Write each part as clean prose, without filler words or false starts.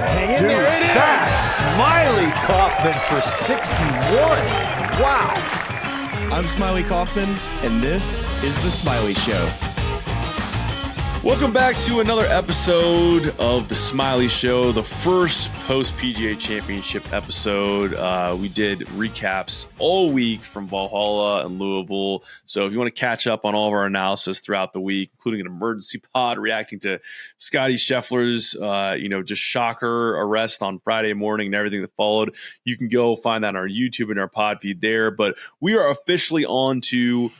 Hang in there, it is! Smylie Kaufman for 61. Wow. I'm Smylie Kaufman, and this is The Smylie Show. Welcome back to another episode of The Smylie Show, the first post-PGA Championship episode. We did recaps all week from Valhalla and Louisville. So if you want to catch up on all of our analysis throughout the week, including an emergency pod reacting to Scottie Scheffler's, just shocker arrest on Friday morning and everything that followed, you can go find that on our YouTube and our pod feed there. But we are officially on to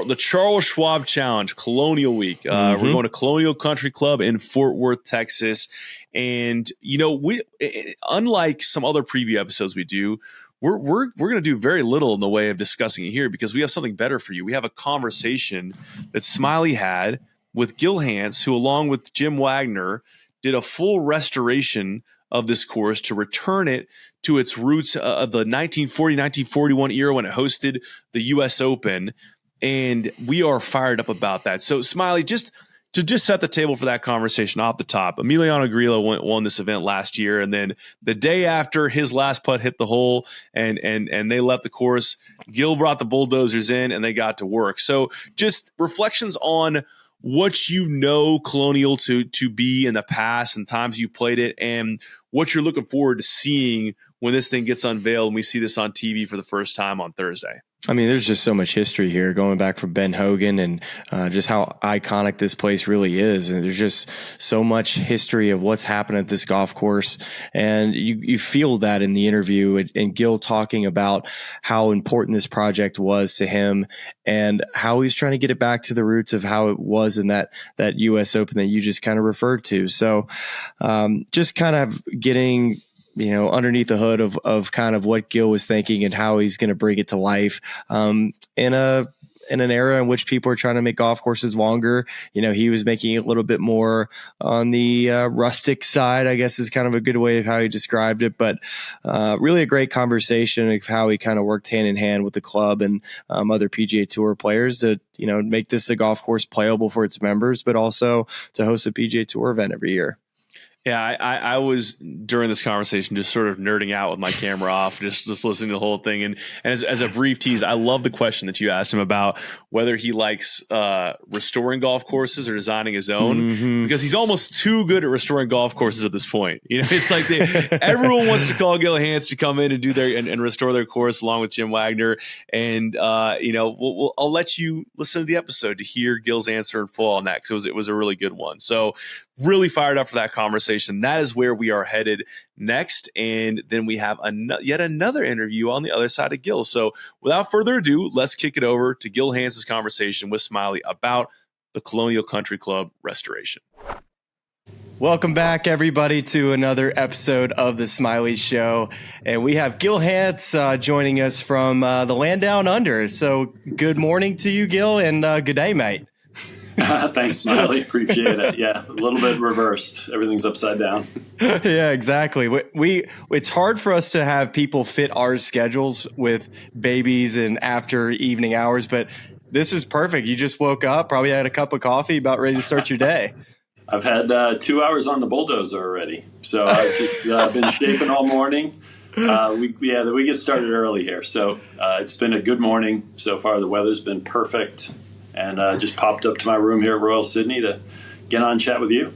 the Charles Schwab Challenge, Colonial Week. We're going to Colonial Country Club in Fort Worth, Texas. And, we unlike some other preview episodes we do, we're going to do very little in the way of discussing it here because we have something better for you. We have a conversation that Smylie had with Gil Hanse, who, along with Jim Wagner, did a full restoration of this course to return it to its roots of the 1940-1941 era when it hosted the U.S. Open. And we are fired up about that. So, Smylie, just to set the table for that conversation off the top, Emiliano Grillo won this event last year, and then the day after his last putt hit the hole and they left the course, Gil brought the bulldozers in and they got to work. So, just reflections on what you know Colonial to be in the past and times you played it, and what you're looking forward to seeing when this thing gets unveiled and we see this on TV for the first time on Thursday. I mean, there's just so much history here going back from Ben Hogan and just how iconic this place really is. And there's just so much history of what's happened at this golf course. And you feel that in the interview and Gil talking about how important this project was to him and how he's trying to get it back to the roots of how it was in that U.S. Open that you just kind of referred to. So just kind of getting underneath the hood of kind of what Gil was thinking and how he's going to bring it to life in an era in which people are trying to make golf courses longer. He was making it a little bit more on the rustic side, I guess is kind of a good way of how he described it. But really a great conversation of how he kind of worked hand in hand with the club and other PGA Tour players to, make this a golf course playable for its members, but also to host a PGA Tour event every year. Yeah, I was during this conversation just sort of nerding out with my camera off, just listening to the whole thing. And as a brief tease, I love the question that you asked him about whether he likes restoring golf courses or designing his own, because he's almost too good at restoring golf courses at this point. It's like everyone wants to call Gil Hanse to come in and do and restore their course along with Jim Wagner. And I'll let you listen to the episode to hear Gil's answer in full on that because it was a really good one. So really fired up for that conversation. That is where we are headed next. And then we have yet another interview on the other side of Gil. So without further ado, let's kick it over to Gil Hanse's conversation with Smylie about the Colonial Country Club restoration. Welcome back, everybody, to another episode of The Smylie Show. And we have Gil Hanse joining us from the land down under. So good morning to you, Gil, and good day, mate. Thanks, Smylie. Appreciate it. Yeah, a little bit reversed. Everything's upside down. Yeah, exactly. It's hard for us to have people fit our schedules with babies and after evening hours, but this is perfect. You just woke up, probably had a cup of coffee, about ready to start your day. I've had 2 hours on the bulldozer already, so I've just been shaping all morning. We get started early here, so it's been a good morning so far. The weather's been perfect. And just popped up to my room here at Royal Sydney to get on and chat with you.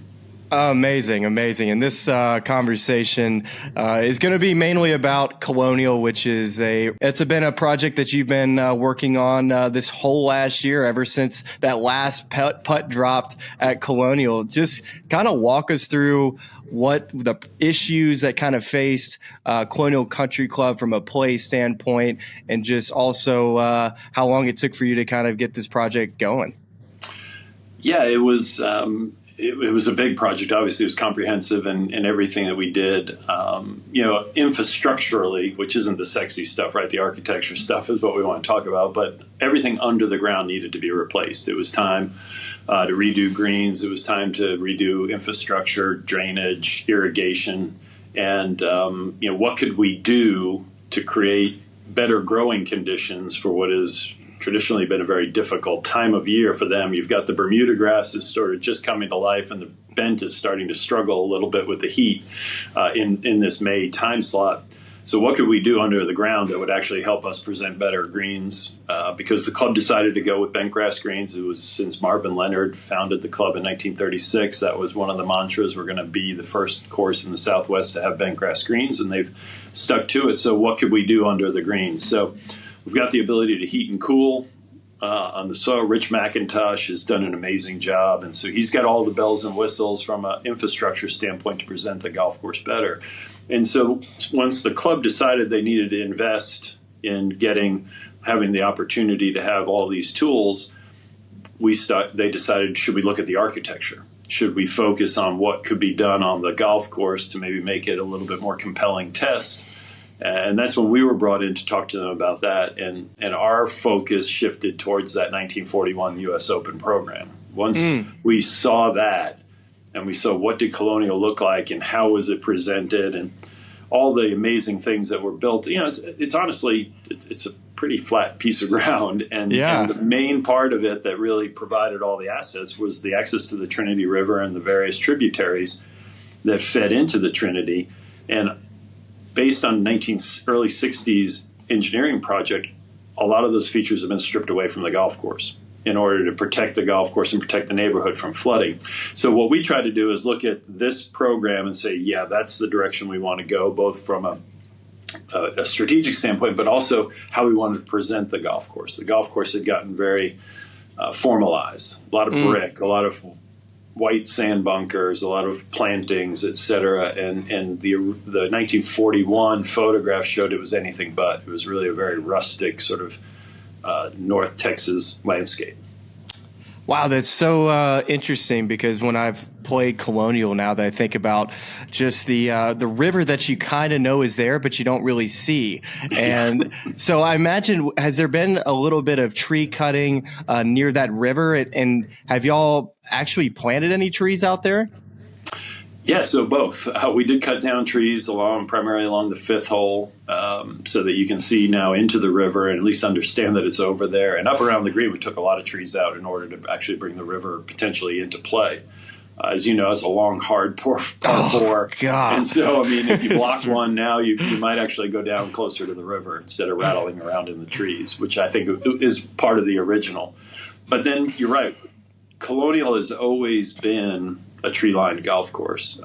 Amazing. And this conversation is going to be mainly about Colonial, which is it's been a project that you've been working on this whole last year, ever since that last putt dropped at Colonial. Just kind of walk us through what the issues that kind of faced Colonial Country Club from a play standpoint, and just also how long it took for you to kind of get this project going. Yeah, it was a big project. Obviously, it was comprehensive in everything that we did. Infrastructurally, which isn't the sexy stuff, right? The architecture stuff is what we want to talk about, but everything under the ground needed to be replaced. It was time to redo greens. It was time to redo infrastructure, drainage, irrigation, and what could we do to create better growing conditions for what is traditionally been a very difficult time of year for them. You've got the Bermuda grasses sort of just coming to life, and Bent is starting to struggle a little bit with the heat in this May time slot. So what could we do under the ground that would actually help us present better greens? Because the club decided to go with bent grass greens. It was since Marvin Leonard founded the club in 1936. That was one of the mantras. We're going to be the first course in the Southwest to have bent grass greens, and they've stuck to it. So what could we do under the greens? So we've got the ability to heat and cool on the soil. Rich McIntosh has done an amazing job, and so he's got all the bells and whistles from an infrastructure standpoint to present the golf course better. And so once the club decided they needed to invest in having the opportunity to have all these tools, they decided, should we look at the architecture? Should we focus on what could be done on the golf course to maybe make it a little bit more compelling test? And that's when we were brought in to talk to them about that. And our focus shifted towards that 1941 U.S. Open program. Once we saw that, and we saw what did Colonial look like and how was it presented and all the amazing things that were built. It's honestly, it's a pretty flat piece of ground. And the main part of it that really provided all the assets was the access to the Trinity River and the various tributaries that fed into the Trinity. And based on early 60s engineering project, a lot of those features have been stripped away from the golf course in order to protect the golf course and protect the neighborhood from flooding. So what we try to do is look at this program and say, yeah, that's the direction we want to go, both from a strategic standpoint, but also how we want to present the golf course. The golf course had gotten very formalized, a lot of brick, a lot of white sand bunkers, a lot of plantings, et cetera. And the 1941 photograph showed it was anything but. It was really a very rustic sort of North Texas landscape. Wow, that's so interesting, because when I've played Colonial, now that I think about just the river that you kind of know is there, but you don't really see. And so I imagine, has there been a little bit of tree cutting near that river? And have y'all actually planted any trees out there? Yeah, so both. We did cut down trees primarily along the fifth hole, so that you can see now into the river and at least understand that it's over there. And up around the green, we took a lot of trees out in order to actually bring the river potentially into play. As you know, it's a long, hard par four. God. And so, I mean, if you block one now, you might actually go down closer to the river instead of rattling around in the trees, which I think is part of the original. But then you're right. Colonial has always been a tree-lined golf course.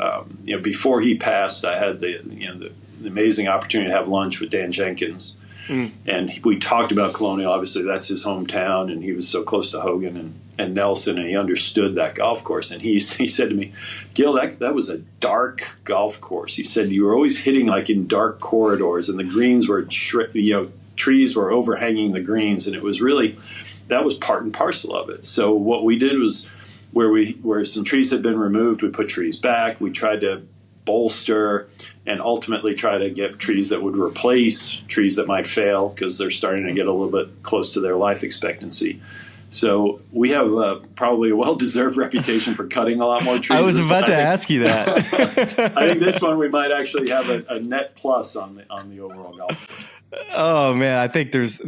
Before he passed, I had the amazing opportunity to have lunch with Dan Jenkins, and we talked about Colonial. Obviously, that's his hometown, and he was so close to Hogan and Nelson, and he understood that golf course. And he said to me, "Gil, that was a dark golf course." He said, "You were always hitting like in dark corridors, and the greens were trees were overhanging the greens, and it was really that was part and parcel of it." So what we did was, where some trees had been removed, we put trees back. We tried to bolster and ultimately try to get trees that would replace trees that might fail, because they're starting to get a little bit close to their life expectancy. So we have probably a well-deserved reputation for cutting a lot more trees. I was about to ask you that. I think this one we might actually have a net plus on the overall golf course. Oh man, I think there's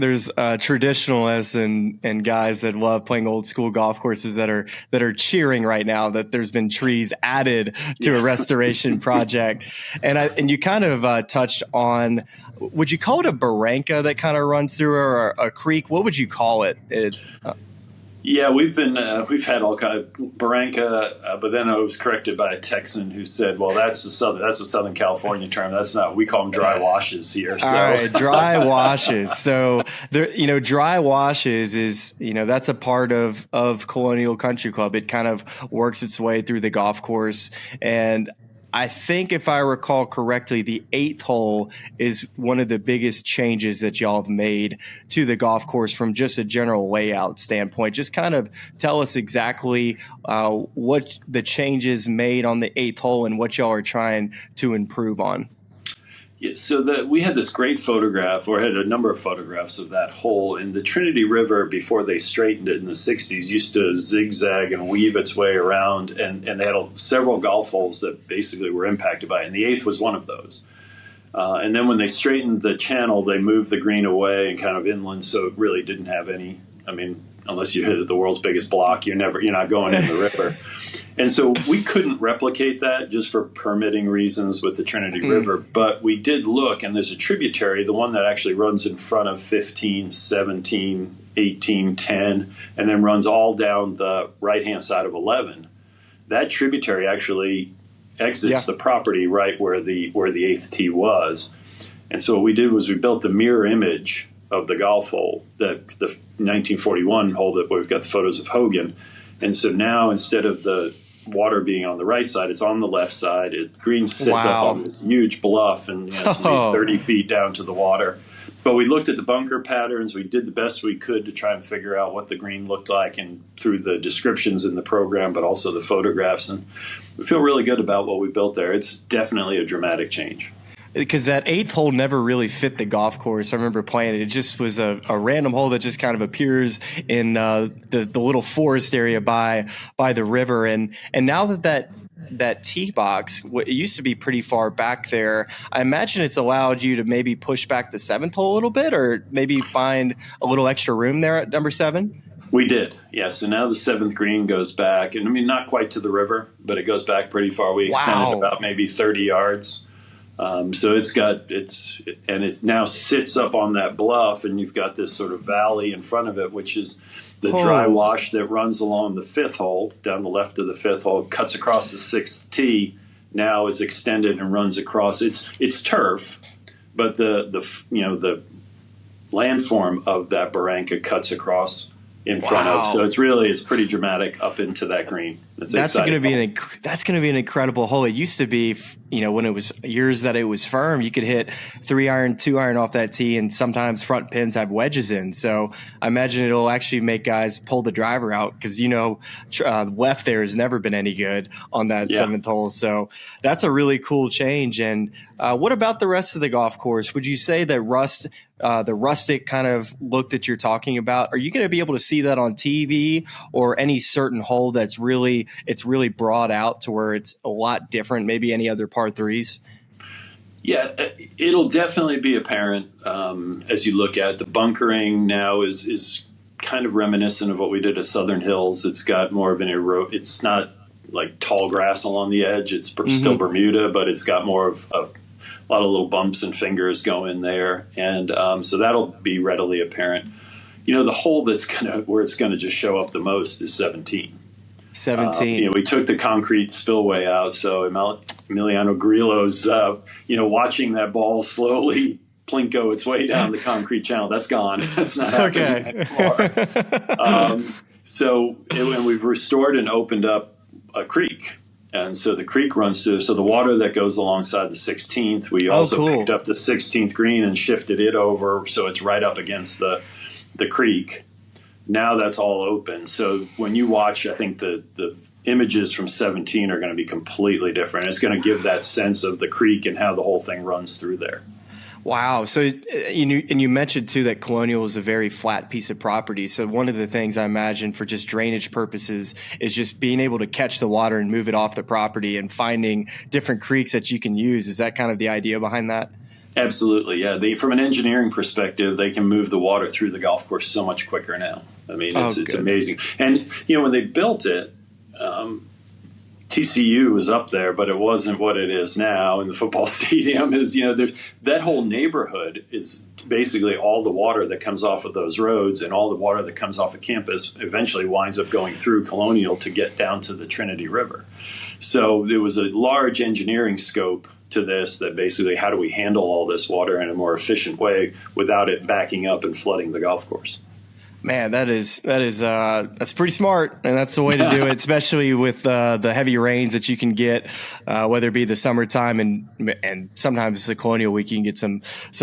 traditionalists and guys that love playing old school golf courses that are cheering right now that there's been trees added to a restoration project. And you kind of touched on, would you call it a barranca that kind of runs through, or a creek? What would you call it? Yeah, we've had all kind of barranca, but then I was corrected by a Texan who said, "Well, that's a Southern California term. That's not. We call them dry washes here." So. All right, dry washes. So there, dry washes is that's a part of Colonial Country Club. It kind of works its way through the golf course, and I think if I recall correctly, the 8th hole is one of the biggest changes that y'all have made to the golf course from just a general layout standpoint. Just kind of tell us exactly what the changes made on the 8th hole and what y'all are trying to improve on. Yeah, so we had this great photograph, or had a number of photographs of that hole. And the Trinity River, before they straightened it in the 60s, used to zigzag and weave its way around. And they had several golf holes that basically were impacted by it. And the 8th was one of those. And then when they straightened the channel, they moved the green away and kind of inland, so it really didn't have any. I mean, unless you hit the world's biggest block, you're not going in the river. And so we couldn't replicate that just for permitting reasons with the Trinity River. But we did look, and there's a tributary, the one that actually runs in front of 15, 17, 18, 10, and then runs all down the right-hand side of 11. That tributary actually exits the property right where the eighth tee was. And so what we did was we built the mirror image of the golf hole, the 1941 hole that we've got the photos of Hogan. And so now instead of the water being on the right side, it's on the left side. Green sits up on this huge bluff and it's maybe 30 feet down to the water. But we looked at the bunker patterns. We did the best we could to try and figure out what the green looked like, and through the descriptions in the program, but also the photographs. And we feel really good about what we built there. It's definitely a dramatic change. Because that eighth hole never really fit the golf course. I remember playing it. It just was a random hole that just kind of appears in the little forest area by the river. And now that tee box, it used to be pretty far back there, I imagine it's allowed you to maybe push back the seventh hole a little bit, or maybe find a little extra room there at number 7. We did, yeah. So now the 7th green goes back, and I mean, not quite to the river, but it goes back pretty far. We extended about maybe 30 yards. So it now sits up on that bluff, and you've got this sort of valley in front of it, which is the dry wash that runs along the 5th hole, down the left of the 5th hole, cuts across the 6th tee, now is extended and runs across. It's turf, but the landform of that barranca cuts across in front of. So it's pretty dramatic up into that green. That's going to be an incredible hole. It used to be, when it was years that it was firm, you could hit 3-iron, 2-iron off that tee, and sometimes front pins have wedges in. So I imagine it'll actually make guys pull the driver out, because left there has never been any good on that 7th hole. So that's a really cool change. And what about the rest of the golf course? Would you say that the rustic kind of look that you're talking about, are you going to be able to see that on TV, or any certain hole that's really brought out to where it's a lot different, maybe any other par 3s? Yeah, it'll definitely be apparent as you look at the bunkering now is kind of reminiscent of what we did at Southern Hills. It's got more of it's not like tall grass along the edge. It's still Bermuda, but it's got more of a lot of little bumps and fingers go in there. And so that'll be readily apparent. The hole where it's going to just show up the most is 17. 17. We took the concrete spillway out, so Emiliano Grillo's, watching that ball slowly plinko its way down the concrete channel. That's gone. That's not happening anymore. And we've restored and opened up a creek. And so the creek runs through. So the water that goes alongside the 16th, we also picked up the 16th green and shifted it over, so it's right up against the creek. Now that's all open. So when you watch, I think the images from 17 are going to be completely different. It's going to give that sense of the creek and how the whole thing runs through there. Wow. So you mentioned too that Colonial is a very flat piece of property. So one of the things I imagine for just drainage purposes is just being able to catch the water and move it off the property, and finding different creeks that you can use. Is that kind of the idea behind that? Absolutely, yeah. From an engineering perspective, they can move the water through the golf course so much quicker now. I mean, it's amazing. And, when they built it, TCU was up there, but it wasn't what it is now. And the football stadium is, that whole neighborhood is basically all the water that comes off of those roads, and all the water that comes off of campus eventually winds up going through Colonial to get down to the Trinity River. So there was a large engineering scope to this, that basically, how do we handle all this water in a more efficient way without it backing up and flooding the golf course? Man, that's pretty smart, and that's the way to do it, especially with the heavy rains that you can get, whether it be the summertime and sometimes the Colonial week. You can get some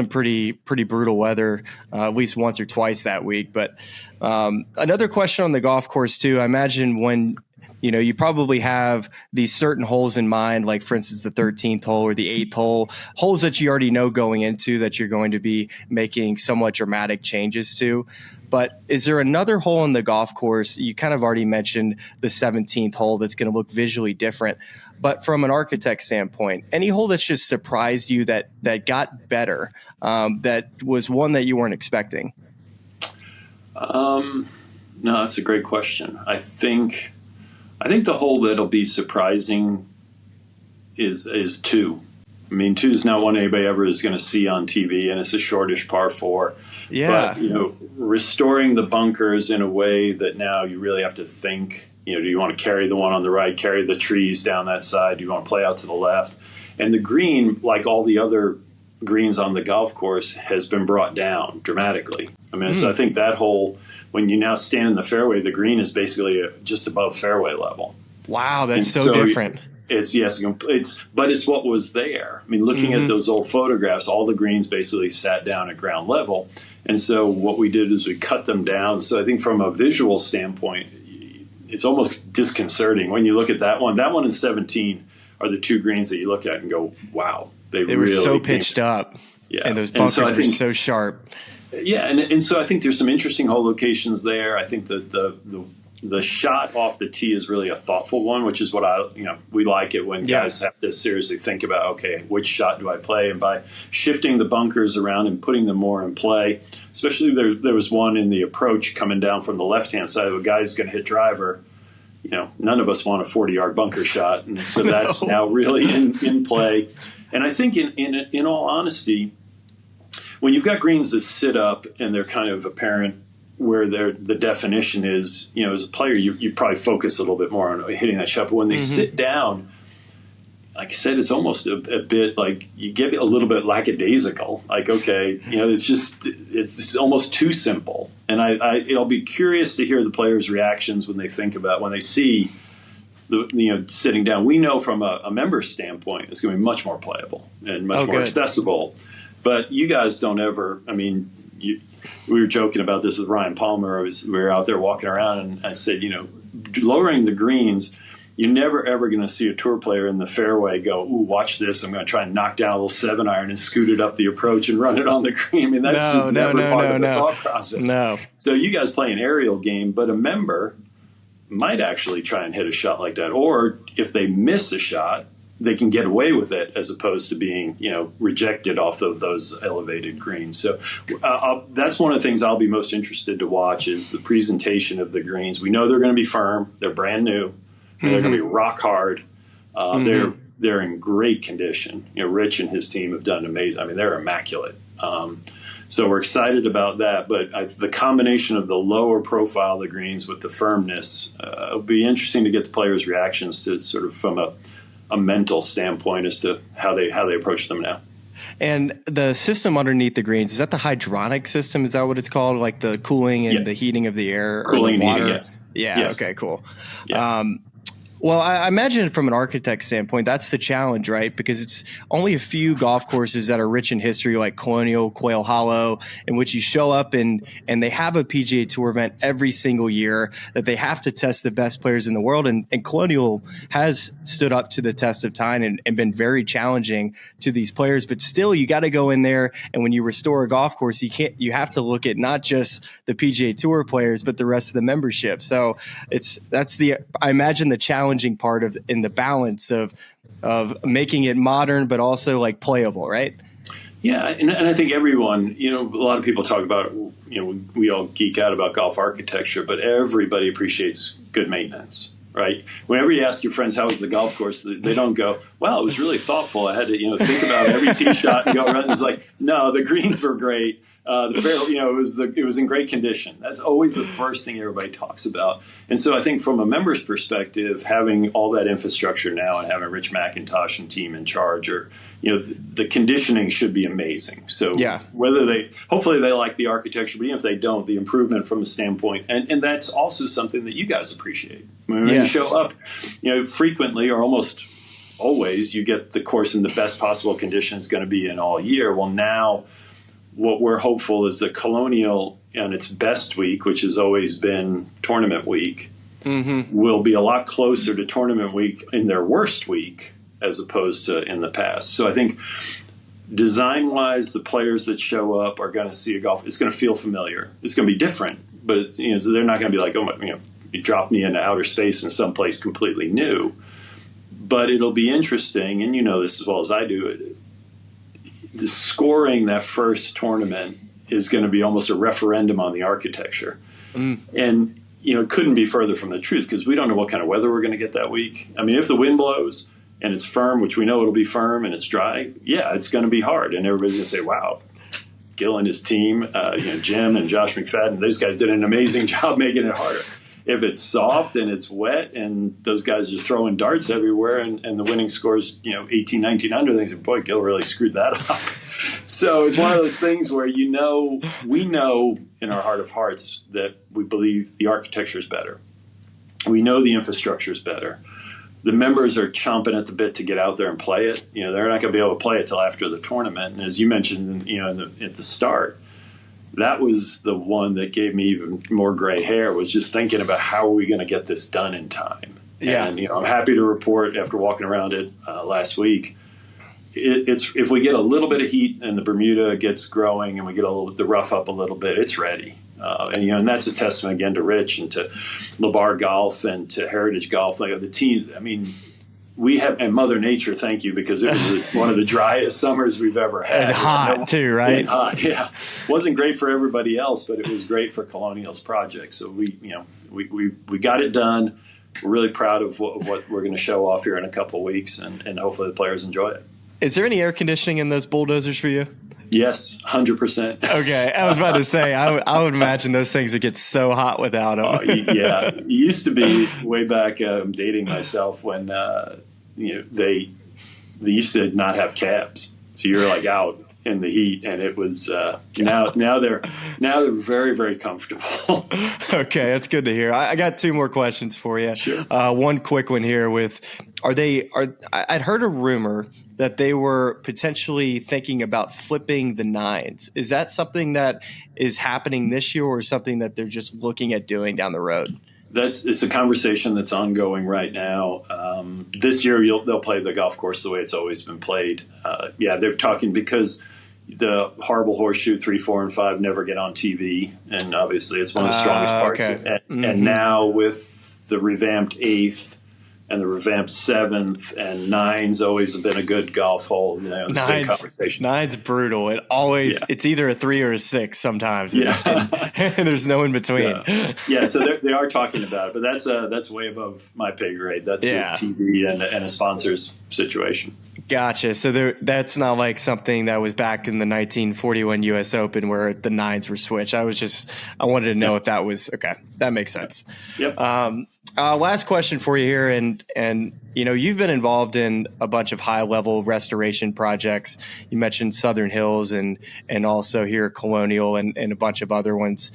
pretty brutal weather, at least once or twice that week. But another question on the golf course too. I imagine when you probably have these certain holes in mind, like for instance, the 13th hole or the 8th hole, holes that you already know going into that you're going to be making somewhat dramatic changes to. But is there another hole in the golf course? You kind of already mentioned the 17th hole that's going to look visually different. But from an architect standpoint, any hole that's just surprised you that got better, that was one that you weren't expecting? No, that's a great question. I think the hole that'll be surprising is 2. I mean, 2 is not one anybody ever is going to see on TV, and it's a shortish par 4. Yeah. But, restoring the bunkers in a way that now you really have to think, do you want to carry the one on the right, carry the trees down that side? Do you want to play out to the left? And the green, like all the other greens on the golf course, has been brought down dramatically. I mean, so I think that hole, when you now stand in the fairway, the green is basically just above fairway level. Wow, that's so different. But it's what was there. I mean, looking at those old photographs, all the greens basically sat down at ground level. And so what we did is we cut them down. So I think from a visual standpoint, it's almost disconcerting when you look at that one. That one and 17 are the 2 greens that you look at and go, wow. They were really so pitched up. Yeah. And those bunkers were so sharp. Yeah, and so I think there's some interesting hole locations there. I think that the shot off the tee is really a thoughtful one, which is what we like it when guys have to seriously think about, okay, which shot do I play? And by shifting the bunkers around and putting them more in play, especially there was one in the approach coming down from the left-hand side of a guy who's going to hit driver. None of us want a 40-yard bunker shot, and so that's now really in play. And I think in all honesty, when you've got greens that sit up and they're kind of apparent where the definition is, as a player, you probably focus a little bit more on hitting that shot. But when they sit down, like I said, it's almost a bit like you get a little bit lackadaisical. Like, okay, it's almost too simple. And I'll be curious to hear the players' reactions when they see sitting down. We know from a member standpoint, it's going to be much more playable and much more accessible. But you guys don't ever. I mean, we were joking about this with Ryan Palmer. We were out there walking around, and I said, lowering the greens, you're never, ever going to see a tour player in the fairway go, ooh, watch this. I'm going to try and knock down a little 7-iron and scoot it up the approach and run it on the green. I mean, that's never part of the thought process. No. So you guys play an aerial game, but a member might actually try and hit a shot like that. Or if they miss a shot, they can get away with it as opposed to being, rejected off of those elevated greens. So that's one of the things I'll be most interested to watch is the presentation of the greens. We know they're going to be firm. They're brand new. They're going to be rock hard. They're in great condition. Rich and his team have done amazing. I mean, they're immaculate. So we're excited about that. But the combination of the lower profile of the greens with the firmness, it'll be interesting to get the players' reactions to sort of from a mental standpoint as to how they approach them now. And the system underneath the greens, is that the hydronic system? Is that what it's called? Like the cooling and the heating of the air cooling or the water? Heating, yes. Yeah. Yes. Okay, cool. Yeah. Well, I imagine from an architect standpoint, that's the challenge, right? Because it's only a few golf courses that are rich in history, like Colonial, Quail Hollow, in which you show up and they have a PGA Tour event every single year that they have to test the best players in the world. And Colonial has stood up to the test of time and been very challenging to these players. But still, you got to go in there, and when you restore a golf course, you have to look at not just the PGA Tour players, but the rest of the membership. So I imagine the challenging part in the balance of making it modern but also like playable, right? Yeah, and I think everyone, a lot of people talk about, we all geek out about golf architecture, but everybody appreciates good maintenance, right? Whenever you ask your friends how was the golf course, they don't go, well, it was really thoughtful. I had to think about every tee shot and go around. It's like, no, the greens were great. The fairway, it was in great condition. That's always the first thing everybody talks about. And so I think from a member's perspective, having all that infrastructure now and having Rich McIntosh and team in charge, the conditioning should be amazing. So hopefully they like the architecture, but even if they don't, the improvement from a standpoint, and that's also something that you guys appreciate. I mean, when you show up, frequently or almost always, you get the course in the best possible condition it's going to be in all year. Well, now what we're hopeful is that Colonial on its best week, which has always been tournament week, will be a lot closer to tournament week in their worst week as opposed to in the past. So I think design-wise, the players that show up are going to see a golf. It's going to feel familiar. It's going to be different, but so they're not going to be like, you dropped me into outer space in someplace completely new. But it'll be interesting, and you know this as well as I do. The scoring that first tournament is going to be almost a referendum on the architecture. And it couldn't be further from the truth because we don't know what kind of weather we're going to get that week. I mean, if the wind blows and it's firm, which we know it'll be firm, and it's dry, yeah, it's going to be hard. And everybody's going to say, wow, Gil and his team, Jim and Josh McFadden, those guys did an amazing job making it harder. If it's soft and it's wet and those guys are throwing darts everywhere and the winning scores, 18, 19 under, they say, boy, Gil really screwed that up. So it's one of those things where, we know in our heart of hearts that we believe the architecture is better. We know the infrastructure is better. The members are chomping at the bit to get out there and play it. They're not going to be able to play it till after the tournament. And as you mentioned, at the start, that was the one that gave me even more gray hair, was just thinking about how are we going to get this done in time. Yeah. And, I'm happy to report after walking around it last week, it's if we get a little bit of heat and the Bermuda gets growing and we get the rough up a little bit, it's ready. And that's a testament again to Rich and to LeBar Golf and to Heritage Golf, like the teams. I mean, we have, and Mother Nature, thank you, because it was one of the driest summers we've ever had. And hot too, right? And hot, yeah. Wasn't great for everybody else, but it was great for Colonial's project. So we got it done. We're really proud of what we're going to show off here in a couple of weeks, and hopefully the players enjoy it. Is there any air conditioning in those bulldozers for you? Yes, 100%. Okay, I was about to say, I would imagine those things would get so hot without them. Yeah, it used to be way back. I'm dating myself when they used to not have cabs, so you're like out in the heat, and it was now they're very, very comfortable. Okay, that's good to hear. I got two more questions for you. Sure. One quick one here I'd heard a rumor that they were potentially thinking about flipping the nines. Is that something that is happening this year, or something that they're just looking at doing down the road? It's a conversation that's ongoing right now. This year they'll play the golf course the way it's always been played. They're talking because the horrible horseshoe 3, 4, and 5 never get on TV, and obviously it's one of the strongest parts. Okay. And now with the revamped 8th and the revamped 7th, and 9's always been a good golf hole. It's a good conversation. 9's brutal. It's either a 3 or a 6 sometimes. Yeah. And there's no in between. So they are talking about it, but that's way above my pay grade. That's a TV and a sponsor's situation. Gotcha. So that's not like something that was back in the 1941 U.S. Open where the 9s were switched. I wanted to know if that was okay. That makes sense. Yep. Last question for you here, and you've been involved in a bunch of high level restoration projects. You mentioned Southern Hills and also here Colonial and a bunch of other ones.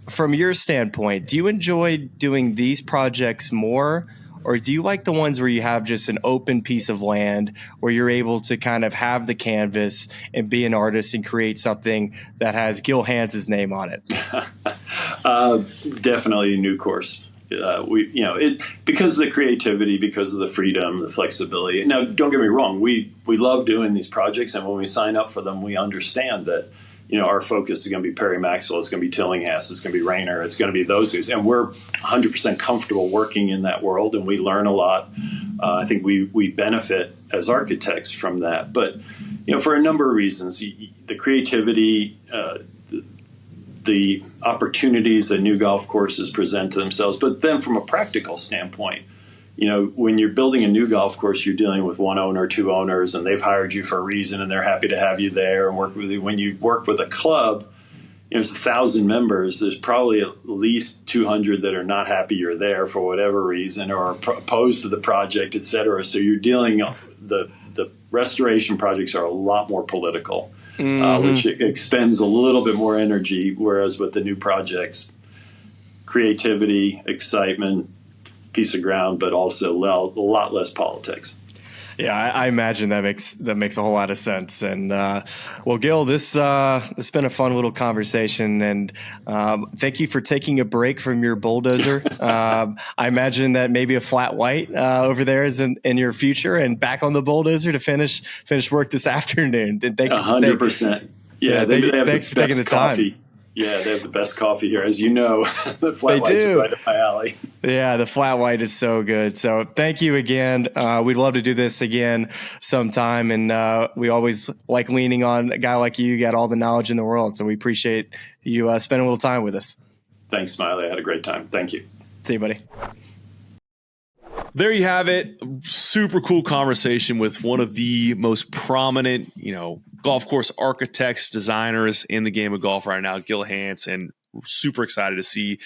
From your standpoint, do you enjoy doing these projects more? Or do you like the ones where you have just an open piece of land where you're able to kind of have the canvas and be an artist and create something that has Gil Hanse's name on it? Definitely a new course. Because of the creativity, because of the freedom, the flexibility. Now, don't get me wrong. We love doing these projects, and when we sign up for them, we understand that our focus is going to be Perry Maxwell, it's going to be Tillinghast, it's going to be Rayner, it's going to be those guys. And we're 100% comfortable working in that world, and we learn a lot. I think we benefit as architects from that. But, for a number of reasons, the creativity, the opportunities that new golf courses present to themselves. But then from a practical standpoint, when you're building a new golf course, you're dealing with one owner, 2 owners, and they've hired you for a reason, and they're happy to have you there and work with you. When you work with a club, there's 1,000 members. There's probably at least 200 that are not happy you're there for whatever reason, or opposed to the project, et cetera. So you're dealing the restoration projects are a lot more political, which expends a little bit more energy. Whereas with the new projects, creativity, excitement, piece of ground, but also a lot less politics. Yeah, I imagine that makes a whole lot of sense. And well, Gil, this has been a fun little conversation, and thank you for taking a break from your bulldozer. I imagine that maybe a flat white over there is in your future, and back on the bulldozer to finish work this afternoon. And thank you. 100%. Yeah, thanks for taking the time. Coffee. Yeah, they have the best coffee here. As you know, the flat white's right up my alley. Yeah, the flat white is so good. So thank you again. We'd love to do this again sometime. And we always like leaning on a guy like you. You got all the knowledge in the world. So we appreciate you spending a little time with us. Thanks, Smylie. I had a great time. Thank you. See you, buddy. There you have it. Super cool conversation with one of the most prominent, golf course architects, designers in the game of golf right now, Gil Hanse, and super excited to see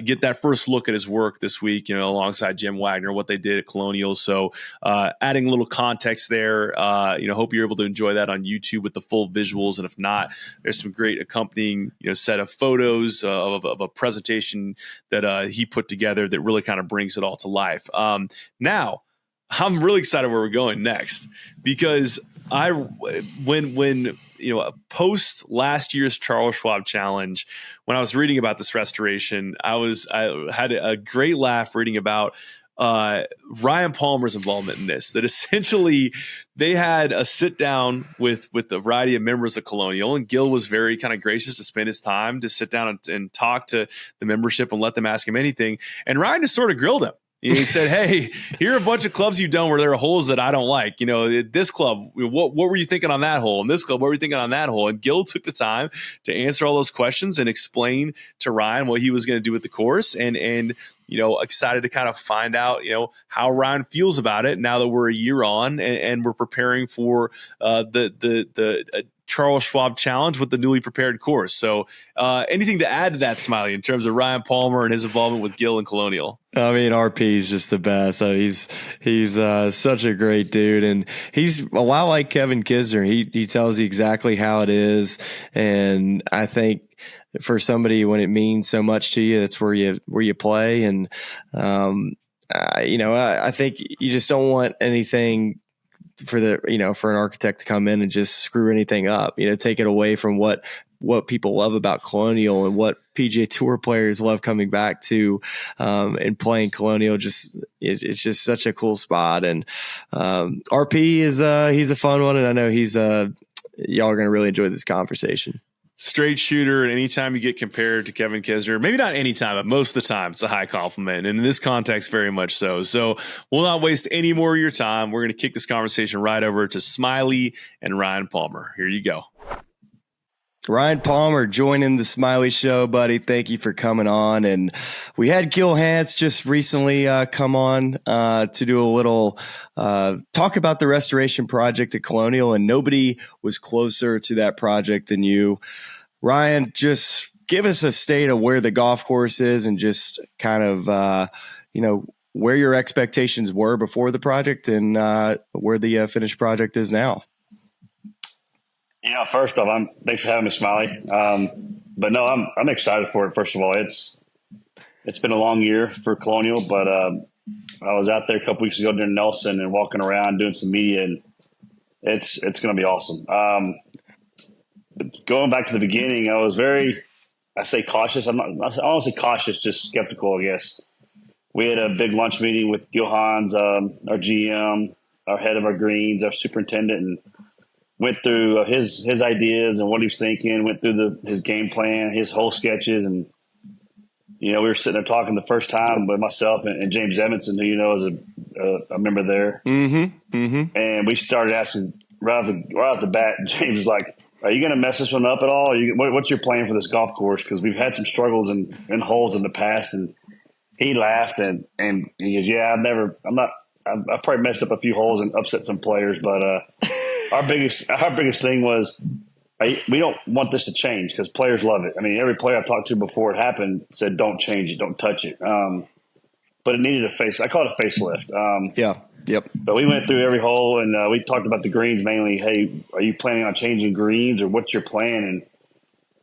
get that first look at his work this week, alongside Jim Wagner, what they did at Colonial. So adding a little context there, hope you're able to enjoy that on YouTube with the full visuals. And if not, there's some great accompanying, set of photos of a presentation that he put together that really kind of brings it all to life. Now, I'm really excited where we're going next, because when post last year's Charles Schwab Challenge, when I was reading about this restoration, I had a great laugh reading about Ryan Palmer's involvement in this. That essentially they had a sit down with a variety of members of Colonial, and Gil was very kind of gracious to spend his time to sit down and talk to the membership and let them ask him anything. And Ryan just sort of grilled him. He said, "Hey, here are a bunch of clubs you've done where there are holes that I don't like. This club, what were you thinking on that hole? And this club, what were you thinking on that hole?" And Gil took the time to answer all those questions and explain to Ryan what he was going to do with the course. And excited to kind of find out, how Ryan feels about it now that we're a year on and we're preparing for the Charles Schwab Challenge with the newly prepared course. So anything to add to that, Smylie, in terms of Ryan Palmer and his involvement with Gil and Colonial? I mean, RP is just the best. He's such a great dude, and he's a lot like Kevin Kisner. He tells you exactly how it is, and I think for somebody when it means so much to you, that's where you play. And I think you just don't want anything for an architect to come in and just screw anything up, take it away from what people love about Colonial and what PGA Tour players love coming back to, and playing Colonial. It's just such a cool spot. And RP is he's a fun one. And I know y'all are going to really enjoy this conversation. Straight shooter, and anytime you get compared to Kevin Kisner, maybe not anytime, but most of the time, it's a high compliment. And in this context, very much so. So we'll not waste any more of your time. We're going to kick this conversation right over to Smylie and Ryan Palmer. Here you go. Ryan Palmer joining the Smylie Show, buddy. Thank you for coming on. And we had Gil Hanse just recently come on to do a little talk about the restoration project at Colonial, and nobody was closer to that project than you. Ryan, just give us a state of where the golf course is and just kind of, where your expectations were before the project and where the finished project is now. Yeah, first off, thanks for having me, Smylie. But no, I'm excited for it. First of all, it's been a long year for Colonial, but I was out there a couple weeks ago during Nelson and walking around doing some media, and it's going to be awesome. Going back to the beginning, I was I say cautious. I don't want to say cautious, just skeptical, I guess. We had a big lunch meeting with Gil Hanse, our GM, our head of our greens, our superintendent, and went through his ideas and what he was thinking, went through his game plan, his whole sketches. And, we were sitting there talking the first time with myself and James Edmondson, who is a member there. Mm-hmm. Mm-hmm. And we started asking right off the bat, James was like, "Are you going to mess this one up at all? What's your plan for this golf course? Because we've had some struggles in holes in the past." And he laughed and he goes, "Yeah, I've probably messed up a few holes and upset some players, but our biggest thing was we don't want this to change because players love it. I mean, every player I've talked to before it happened said, don't change it, don't touch it. But it needed I call it a facelift. Yeah. Yep. But we went through every hole and we talked about the greens mainly. Hey, are you planning on changing greens or what's your plan?" And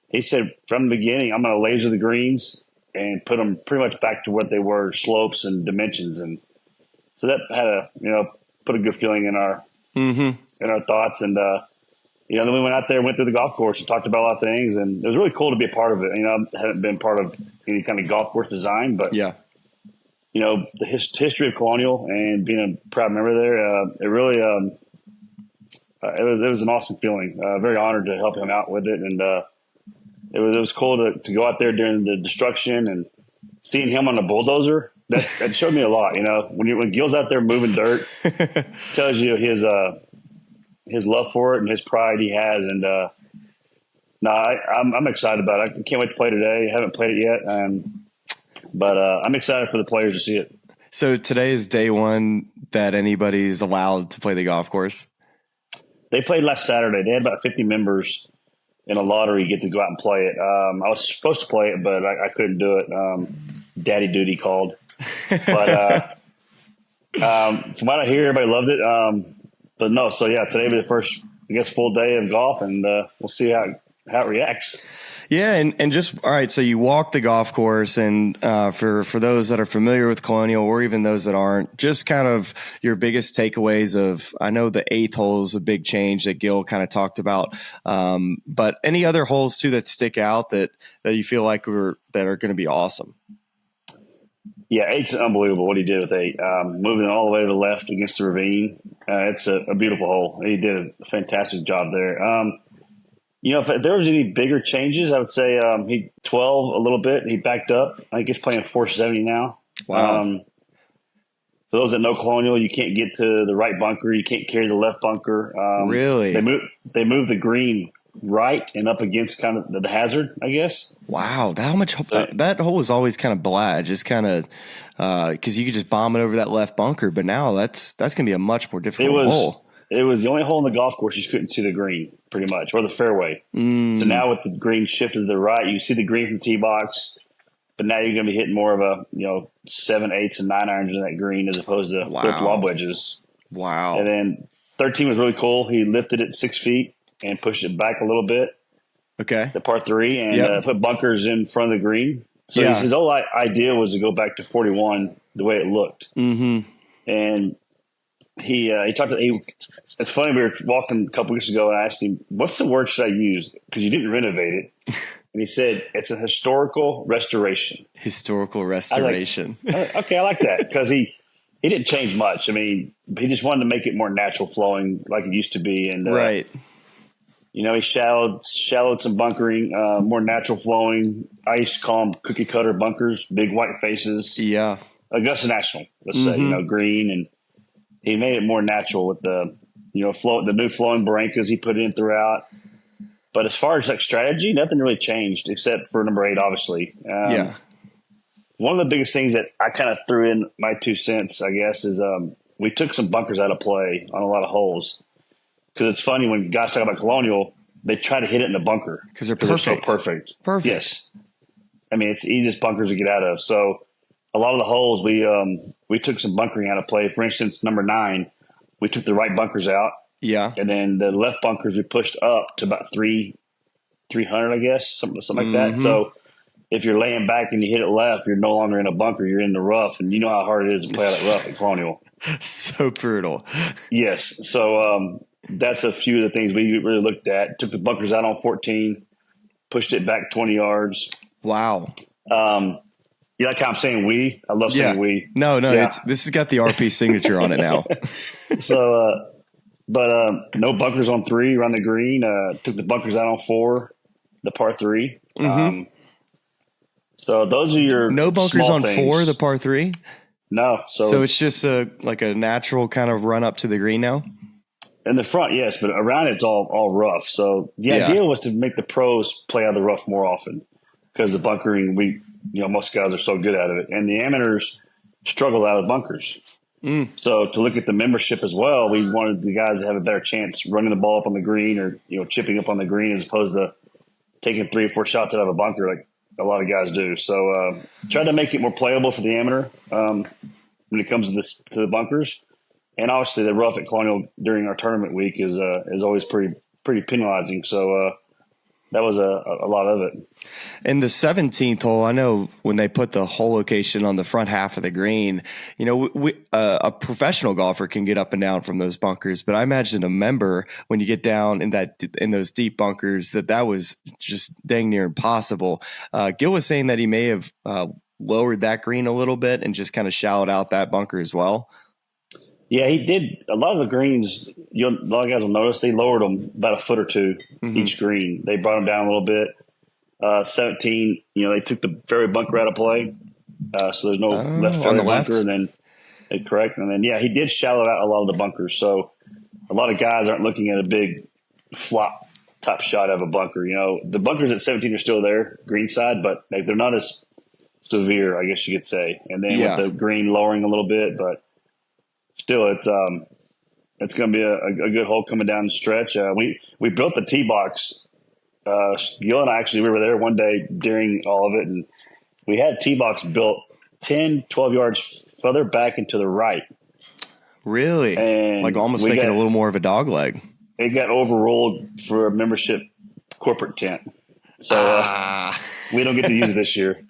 he said, from the beginning, I'm going to laser the greens and put them pretty much back to what they were, slopes and dimensions. And so that had put a good feeling in our thoughts. And, then we went out there and went through the golf course and talked about a lot of things. And it was really cool to be a part of it. I haven't been part of any kind of golf course design, but yeah, the history of Colonial and being a proud member there, it really, it was an awesome feeling. Very honored to help him out with it. And, it was cool to go out there during the destruction and seeing him on the bulldozer. That showed me a lot. When Gil's out there moving dirt, tells you his love for it and his pride he has. And No, I'm excited about it. I can't wait to play today. I haven't played it yet, but I'm excited for the players to see it. So today is day one that anybody's allowed to play the golf course? They played last Saturday. They had about 50 members in a lottery get to go out and play it. I was supposed to play it, but I couldn't do it. Daddy duty called. But from what I hear, everybody loved it. But no, so yeah, today will be the first, I guess, full day of golf, and we'll see how it reacts. Yeah, and just all right. So you walk the golf course, and for those that are familiar with Colonial, or even those that aren't, just kind of your biggest takeaways of. I know the 8th hole is a big change that Gil kind of talked about, but any other holes too that stick out that you feel like that are going to be awesome. Yeah, 8's unbelievable what he did with 8. Moving all the way to the left against the ravine. It's a beautiful hole. He did a fantastic job there. If there was any bigger changes, I would say he 12 a little bit. He backed up. I think he's playing 470 now. Wow. For those that know Colonial, you can't get to the right bunker. You can't carry the left bunker. Really? They moved the green right and up against kind of the hazard, I guess. Wow. That hole was always kind of blah, just kind of because you could just bomb it over that left bunker. But now that's going to be a much more difficult hole. It was the only hole in the golf course you couldn't see the green, pretty much, or the fairway. So now with the green shifted to the right, you see the green from the tee box, but now you're going to be hitting more of a 7, 8s, and 9 irons in that green as opposed to with lob wedges. Wow. And then 13 was really cool. He lifted it 6 feet and pushed it back a little bit. Okay. The par 3 and put bunkers in front of the green. So his whole idea was to go back to 41 the way it looked. Mm-hmm. And he talked to it's funny, we were walking a couple weeks ago and I asked him, what's the word should I use? Because you didn't renovate it. And he said, it's a historical restoration. Historical restoration. Okay, I like that because he didn't change much. I mean, he just wanted to make it more natural flowing like it used to be. And right. He shallowed some bunkering, more natural flowing. I used to call them cookie cutter bunkers, big white faces. Yeah. Augusta National, let's say, green, and he made it more natural with the, the new flowing barrancas he put in throughout. But as far as like strategy, nothing really changed except for number 8, obviously. One of the biggest things that I kind of threw in my 2 cents, I guess, is we took some bunkers out of play on a lot of holes. Because it's funny when guys talk about Colonial, they try to hit it in the bunker. Because they're so perfect. Perfect. Yes. I mean, it's the easiest bunkers to get out of. So a lot of the holes, we took some bunkering out of play. For instance, number 9, we took the right bunkers out. Yeah. And then the left bunkers we pushed up to about 300, I guess, something like that. So if you're laying back and you hit it left, you're no longer in a bunker. You're in the rough. And you know how hard it is to play out that rough at Colonial. So brutal. Yes. So that's a few of the things we really looked at. Took the bunkers out on 14, pushed it back 20 yards. Wow. You like how I'm saying we? I love saying we. No, this has got the RP signature on it now. So, but no bunkers on 3 around the green. Took the bunkers out on 4, the par 3. So those are your no bunkers on things. 4, the par 3. No, so it's just like a natural kind of run up to the green now. In the front, yes, but around it's all rough. So the idea was to make the pros play out of the rough more often because the bunkering, most guys are so good at it, and the amateurs struggle out of bunkers. So to look at the membership as well, we wanted the guys to have a better chance running the ball up on the green or chipping up on the green as opposed to taking 3 or 4 shots out of a bunker like a lot of guys do. So try to make it more playable for the amateur when it comes to the bunkers. And obviously, the rough at Colonial during our tournament week is always pretty penalizing. So that was a lot of it. In the 17th hole, I know when they put the hole location on the front half of the green, a professional golfer can get up and down from those bunkers. But I imagine a member, when you get down in those deep bunkers, that was just dang near impossible. Gil was saying that he may have lowered that green a little bit and just kind of shallowed out that bunker as well. Yeah, he did. A lot of the greens, a lot of guys will notice, they lowered them about a foot or 2 each green. They brought them down a little bit. 17, they took the fairway bunker out of play. So there's no left fairway bunker. And then, correct. And then, he did shallow out a lot of the bunkers. So a lot of guys aren't looking at a big flop top shot of a bunker. The bunkers at 17 are still there, green side, but they're not as severe, I guess you could say. And then with the green lowering a little bit, but still, it's going to be a good hole coming down the stretch. We built the tee box. Gil and I we were there one day during all of it, and we had tee box built 10, 12 yards further back and to the right. Really? And like almost making a little more of a dog leg. It got overruled for a membership corporate tent. So we don't get to use it this year.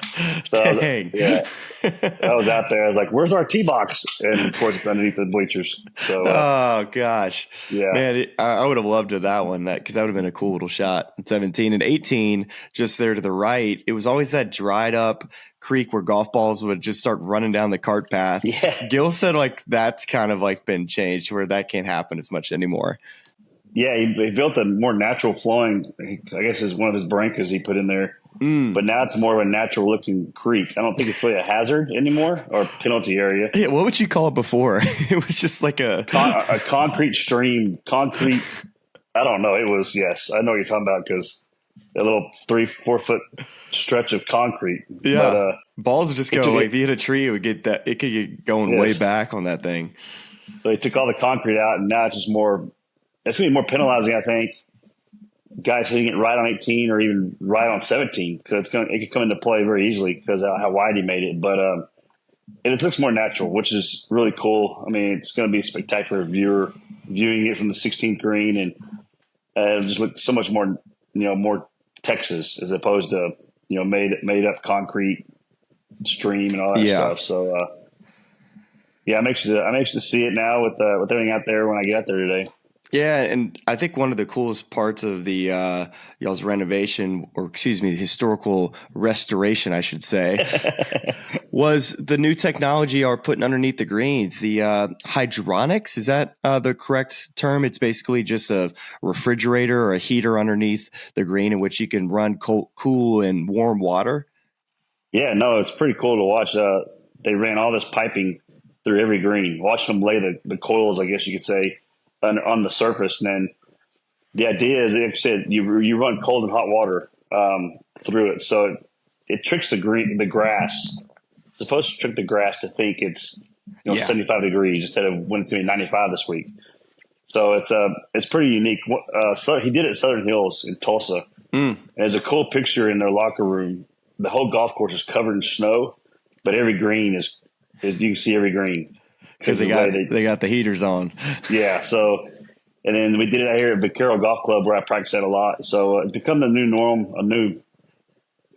So Dang. I was out there. I was like, "Where's our tee box?" And of course, it's underneath the bleachers. So, oh gosh, yeah, man, I would have loved that one because that would have been a cool little shot. 17 and 18, just there to the right. It was always that dried up creek where golf balls would just start running down the cart path. Yeah, Gil said like that's kind of like been changed where that can't happen as much anymore. Yeah, he built a more natural flowing, I guess is one of his brancas he put in there. But now it's more of a natural looking creek. I don't think it's really a hazard anymore or penalty area. Yeah, what would you call it before? It was just like a concrete stream, concrete. I don't know. It was, yes, I know what you're talking about because a little 3-4 foot stretch of concrete. Yeah. But, balls would just go, if you hit a tree, it could get going way back on that thing. So they took all the concrete out and now it's just more. It's going to be more penalizing, I think. Guys hitting it right on 18 or even right on 17 because it could come into play very easily because of how wide he made it. But it just looks more natural, which is really cool. I mean, it's going to be a spectacular viewing it from the 16th green, and it just looks so much more, more Texas as opposed to made up concrete stream and all that stuff. So I'm anxious to see it now with everything out there when I get out there today. Yeah, and I think one of the coolest parts of the y'all's renovation, or excuse me, the historical restoration, I should say, was the new technology y'all are putting underneath the greens. The hydronics, is that the correct term? It's basically just a refrigerator or a heater underneath the green in which you can run cool and warm water. Yeah, no, it's pretty cool to watch. They ran all this piping through every green. Watching them lay the coils, I guess you could say, on the surface, and then the idea is, like I said, you run cold and hot water through it, so it tricks the grass. It's supposed to trick the grass to think it's 75 degrees instead of when it's going to be 95 this week. So it's pretty unique. So he did it at Southern Hills in Tulsa. And there's a cool picture in their locker room. The whole golf course is covered in snow, but every green is you can see every green. Because they got the heaters on. Yeah. So, and then we did it out here at Vaquero Golf Club where I practice that a lot. So it's become the new norm,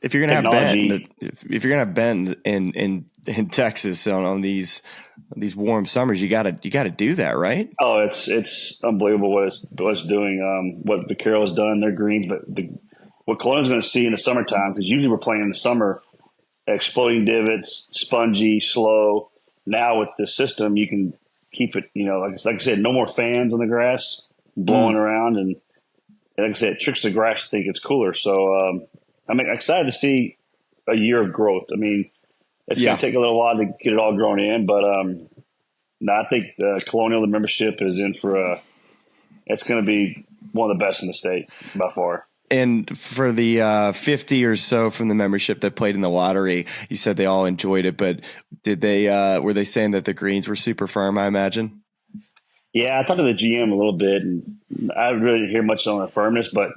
if you're gonna technology. If you're gonna have bend in Texas on these warm summers, you gotta do that, right? Oh, it's unbelievable what it's doing. What Vaquero has done, their greens, but what Colonial's going to see in the summertime, because usually we're playing in the summer, exploding divots, spongy, slow. Now with this system, you can keep it, like I said, no more fans on the grass blowing around. And like I said, it tricks the grass to think it's cooler. So I'm excited to see a year of growth. I mean, it's going to take a little while to get it all grown in. But no, I think Colonial, the membership, is in for it's going to be one of the best in the state by far. And for the 50 or so from the membership that played in the lottery, you said they all enjoyed it, but were they saying that the greens were super firm, I imagine? Yeah, I talked to the GM a little bit, and I really didn't hear much on the firmness, but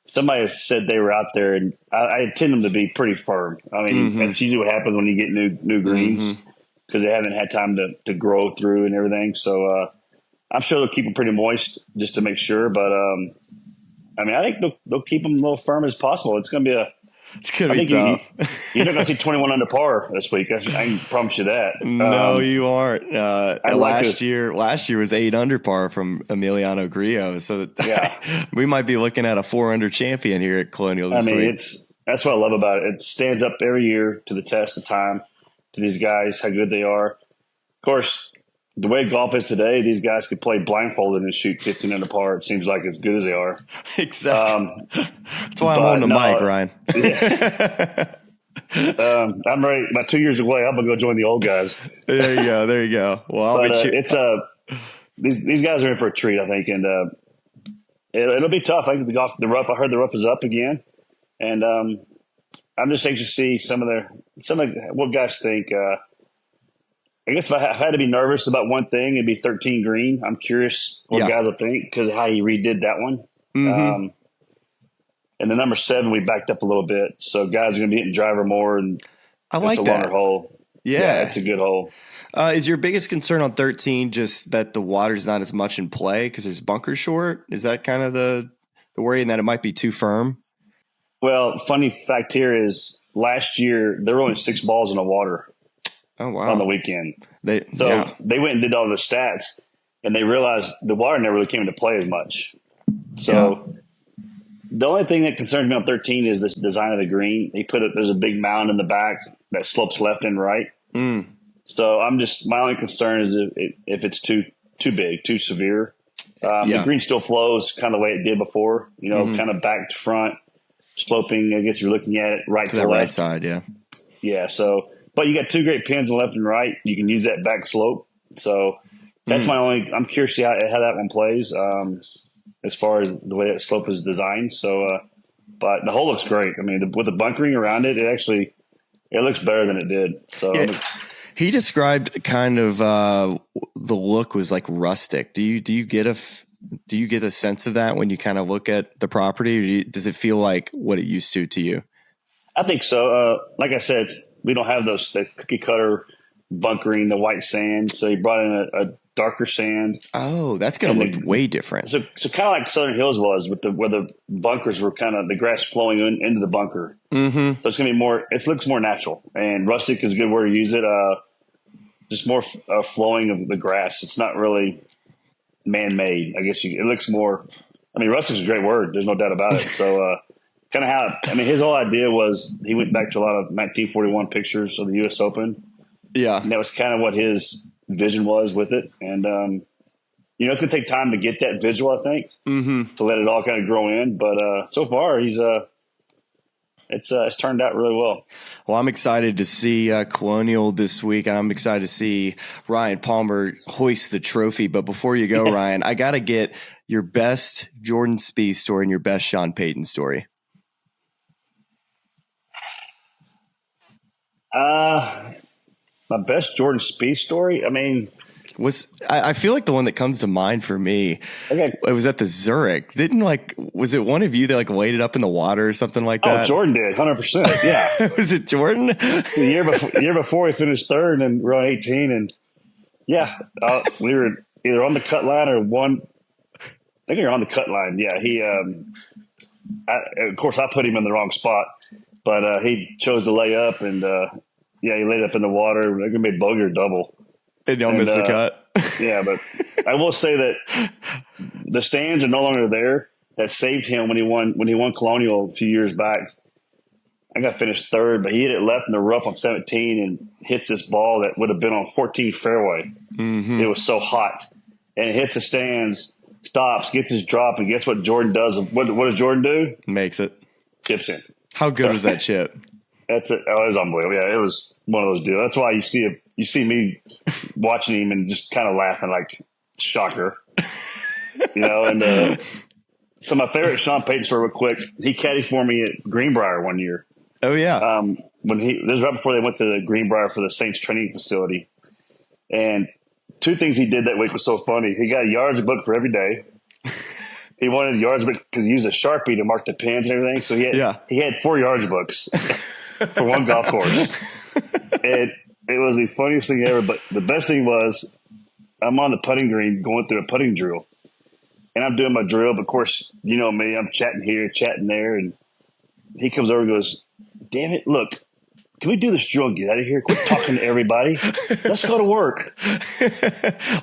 somebody said they were out there, and I intend them to be pretty firm. I mean, that's usually what happens when you get new greens because they haven't had time to grow through and everything. So I'm sure they'll keep them pretty moist just to make sure, but I mean, I think they'll keep them a little firm as possible. It's going to be it's going to be tough. You're not going to see 21 under par this week. I can promise you that. No, you aren't. Last year was 8 under par from Emiliano Grillo. So we might be looking at a 4 under champion here at Colonial this week. That's what I love about it. It stands up every year to the test of time, to these guys, how good they are. Of course, the way golf is today, these guys could play blindfolded and shoot 15 under par. It seems like as good as they are. Exactly. That's why I'm on the mic, Ryan. Yeah. I'm ready. About 2 years away, I'm going to go join the old guys. There you go. Well, these guys are in for a treat, I think. And It'll be tough. I think the rough. I heard the rough is up again, and I'm just anxious to see some of what guys think. I guess if I had to be nervous about one thing, it'd be 13 green. I'm curious what guys will think because of how he redid that one. Mm-hmm. And the number 7, we backed up a little bit, so guys are going to be hitting driver more, and I like it's a longer hole. Yeah, it's a good hole. Is your biggest concern on 13 just that the water's not as much in play because there's bunker short? Is that kind of the worry, and that it might be too firm? Well, funny fact here is last year there were only 6 balls in the water. Oh, wow. On the weekend. They went and did all the stats, and they realized the water never really came into play as much. So the only thing that concerns me on 13 is this design of the green. There's a big mound in the back that slopes left and right. Mm. So my only concern is if it's too big, too severe. The green still flows kind of the way it did before, kind of back to front, sloping. I guess you're looking at it right to the left. right side, yeah. Yeah, so – but you got 2 great pins on left and right. You can use that back slope. So that's my only – I'm curious to see how that one plays as far as the way that slope is designed. So, but the hole looks great. I mean, with the bunkering around it, it looks better than it did. So he described kind of the look was like rustic. Do you get a sense of that when you kind of look at the property? Or does it feel like what it used to you? I think so. Like I said, we don't have the cookie cutter bunkering, the white sand. So he brought in a darker sand. Oh, that's going to look way different. So kind of like Southern Hills was where the bunkers were kind of the grass flowing into the bunker. Mm-hmm. So it's going to be more. It looks more natural, and rustic is a good word to use it. Just more flowing of the grass. It's not really man-made. I guess it looks more. I mean, rustic is a great word. There's no doubt about it. So. Kind of his whole idea was he went back to a lot of 1941 pictures of the U.S. Open. Yeah. And that was kind of what his vision was with it. And, it's going to take time to get that visual, I think, to let it all kind of grow in. But so far, it's turned out really well. Well, I'm excited to see Colonial this week, and I'm excited to see Ryan Palmer hoist the trophy. But before you go, Ryan, I got to get your best Jordan Spieth story and your best Sean Payton story. My best Jordan Spieth story. I mean, I feel like the one that comes to mind for me. Okay. It was at the Zurich. Was it one of you that waded up in the water or something like that? Oh, Jordan did 100%. Yeah. Was it Jordan? The year before he finished third and we're on 18, and we were either on the cut line or one. I think you're on the cut line. Yeah. He. Of course, I put him in the wrong spot, but he chose to lay up and. He laid up in the water. They're going to be bogey or double. And don't miss the cut. Yeah, but I will say that the stands are no longer there. That saved him when he won Colonial a few years back. I got finished third, but he hit it left in the rough on 17 and hits this ball that would have been on 14 fairway. Mm-hmm. It was so hot. And it hits the stands, stops, gets his drop, and guess what Jordan does? What does Jordan do? Makes it. Chips in. How good was that chip? That's it. Oh, it was unbelievable. Yeah, it was one of those deals. That's why you see me watching him and just kind of laughing like shocker, And so my favorite Sean Payton story, real quick. He caddied for me at Greenbrier one year. Oh yeah. This was right before they went to the Greenbrier for the Saints training facility, and 2 things he did that week was so funny. He got a yardage book for every day. He wanted a yardage book because he used a Sharpie to mark the pins and everything. So he had 4 yardage books. For one golf course. It was the funniest thing ever, but the best thing was I'm on the putting green going through a putting drill. And I'm doing my drill, but of course, you know me, I'm chatting here, chatting there, and he comes over and goes, "Damn it, look, can we do this drill and get out of here? Quit talking to everybody. Let's go to work."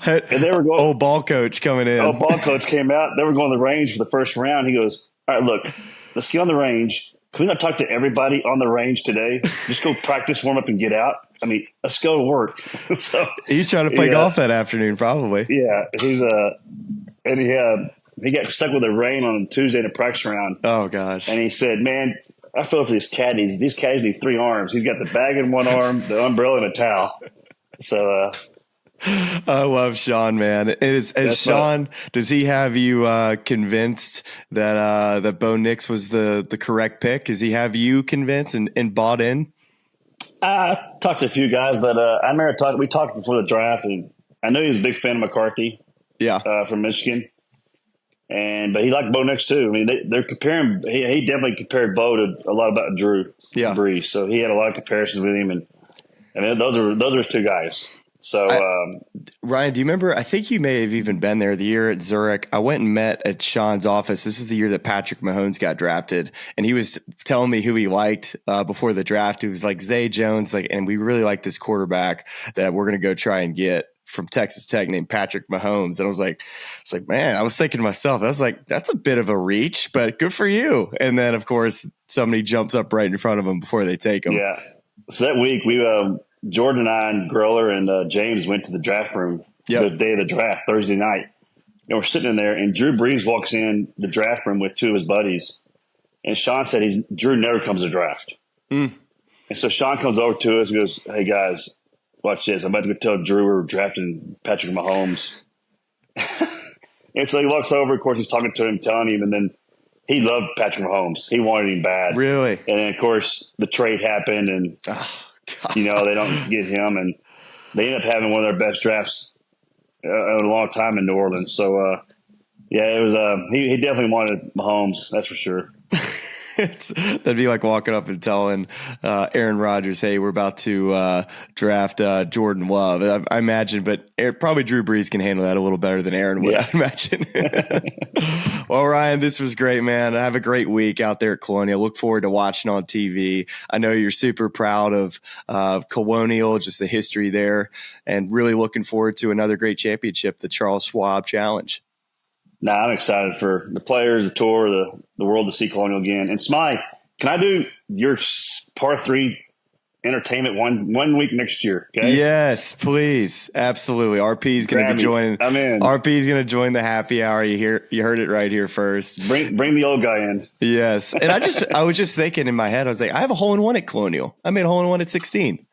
And they were going. Ball coach coming in. Ball coach came out. They were going to the range for the first round. He goes, "All right, look, let's get on the range. Can we not talk to everybody on the range today? Just go practice, warm up, and get out. I mean, let's go to work." So he's trying to play golf that afternoon, probably. Yeah, and he got stuck with the rain on Tuesday in a practice round. Oh gosh! And he said, "Man, I feel for these caddies. These caddies need 3 arms. He's got the bag in one arm, the umbrella, and a towel." So I love Sean, man. Is Sean? Does he have you convinced that Bo Nix was the correct pick? Does he have you convinced and bought in? I talked to a few guys, but I remember we talked before the draft, and I know he was a big fan of McCarthy. Yeah, from Michigan, but he liked Bo Nix too. I mean, they're comparing. He definitely compared Bo to a lot about Drew Brees, so he had a lot of comparisons with him, and I mean those are his two guys. So, Ryan, do you remember? I think you may have even been there the year at Zurich. I went and met at Sean's office. This is the year that Patrick Mahomes got drafted, and he was telling me who he liked before the draft. He was like Zay Jones, and we really like this quarterback that we're going to go try and get from Texas Tech named Patrick Mahomes. And I was like, man, I was thinking to myself, that's a bit of a reach, but good for you. And then of course somebody jumps up right in front of him before they take him. Yeah. So that week we, Jordan and I and Griller and James went to the draft room the day of the draft, Thursday night. And we're sitting in there, and Drew Brees walks in the draft room with two of his buddies. And Sean said Drew never comes to draft. And so Sean comes over to us and goes, "Hey guys, watch this. I'm about to go tell Drew we're drafting Patrick Mahomes." And so he walks over. Of course, he's talking to him, telling him, and then he loved Patrick Mahomes. He wanted him bad. Really? And then, of course, the trade happened, and they don't get him, and they end up having one of their best drafts in a long time in New Orleans. So, it was he definitely wanted Mahomes. That's for sure. That'd be like walking up and telling Aaron Rodgers, "Hey, we're about to draft Jordan Love." I imagine, but probably Drew Brees can handle that a little better than Aaron would. I imagine. Well, Ryan, this was great, man. Have a great week out there at Colonial. Look forward to watching on TV. I know you're super proud of Colonial, just the history there, and really looking forward to another great championship, the Charles Schwab Challenge. I'm excited for the players, the tour, the world to see Colonial again. And Smylie, can I do your par 3 entertainment one week next year? Okay? Yes, please. Absolutely. RP is going to be joining. I'm in. RP is going to join the happy hour. You heard it right here first. Bring the old guy in. Yes. And I was just thinking in my head, I was like, I have a hole in one at Colonial. I made a hole in one at 16.